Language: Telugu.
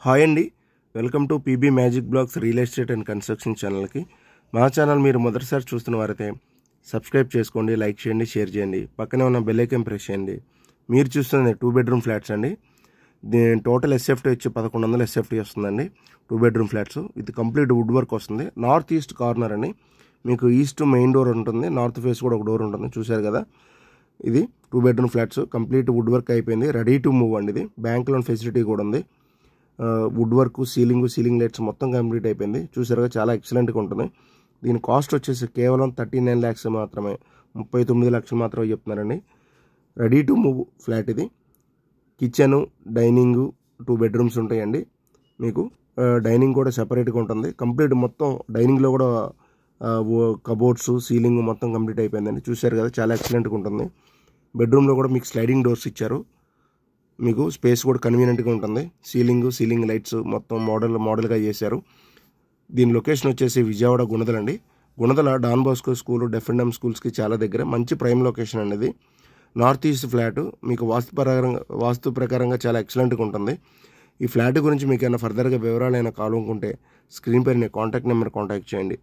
హాయ్ అండి, welcome to PB magic blogs real estate and construction ఛానల్కి. మా ఛానల్ మీరు మొదటిసారి చూస్తున్న వారైతే సబ్స్క్రైబ్ చేసుకోండి, లైక్ చేయండి, షేర్ చేయండి, పక్కనే ఉన్న బెల్ ఐకాన్ ప్రెస్ చేయండి. మీరు చూస్తున్నది 2 బెడ్రూమ్ ఫ్లాట్స్ అండి. దీని టోటల్ ఎస్ఎఫ్టీ వచ్చి 1100 ఎస్ఎఫ్టీ వస్తుందండి. 2 bedroom flats with complete wood work వస్తుంది. నార్త్ ఈస్ట్ కార్నర్ అండి. మీకు ఈస్ట్ మెయిన్ డోర్ ఉంటుంది, నార్త్ ఫేస్ కూడా ఒక డోర్ ఉంటుంది, చూశారు కదా. ఇది 2 bedroom flats complete wood work అయిపోయింది, రెడీ టు మూవ్ అండి. ఇది బ్యాంక్ లోన్ ఫెసిలిటీ కూడా ఉంది. వుడ్ వర్క్, సీలింగ్ లైట్స్ మొత్తం కంప్లీట్ అయిపోయింది, చూసారుగా. చాలా ఎక్సలెంట్గా ఉంటుంది. దీని కాస్ట్ వచ్చేసి కేవలం 39 lakhs మాత్రమే, 39 లక్షలు మాత్రమే చెప్తున్నారండి. రెడీ టు మూవ్ ఫ్లాట్ ఇది. కిచెను, డైనింగు 2 bedrooms ఉంటాయండి. మీకు డైనింగ్ కూడా సెపరేట్గా ఉంటుంది. కంప్లీట్ మొత్తం డైనింగ్లో కూడా కబోర్డ్స్, సీలింగ్ మొత్తం కంప్లీట్ అయిపోయిందండి, చూశారు కదా. చాలా ఎక్సలెంట్గా ఉంటుంది. బెడ్రూమ్లో కూడా మీకు స్లైడింగ్ డోర్స్ ఇచ్చారు. మీకు స్పేస్ కూడా కన్వీనియంట్గా ఉంటుంది. సీలింగ్ లైట్స్ మొత్తం మోడల్గా చేశారు. దీని లొకేషన్ వచ్చేసి విజయవాడ గుణదల అండి. Gunadala Don Bosco school, deaf and dumb స్కూల్స్కి చాలా దగ్గర, మంచి ప్రైమ్ లొకేషన్ అనేది. నార్త్ ఈస్ట్ ఫ్లాట్ మీకు వాస్తు ప్రకారంగా చాలా ఎక్సలెంట్గా ఉంటుంది. ఈ ఫ్లాట్ గురించి మీకు ఏమైనా ఫర్దర్గా వివరాలు అయినా కావాలనుకుంటే స్క్రీన్ పైన కాంటాక్ట్ నెంబర్ కాంటాక్ట్ చేయండి.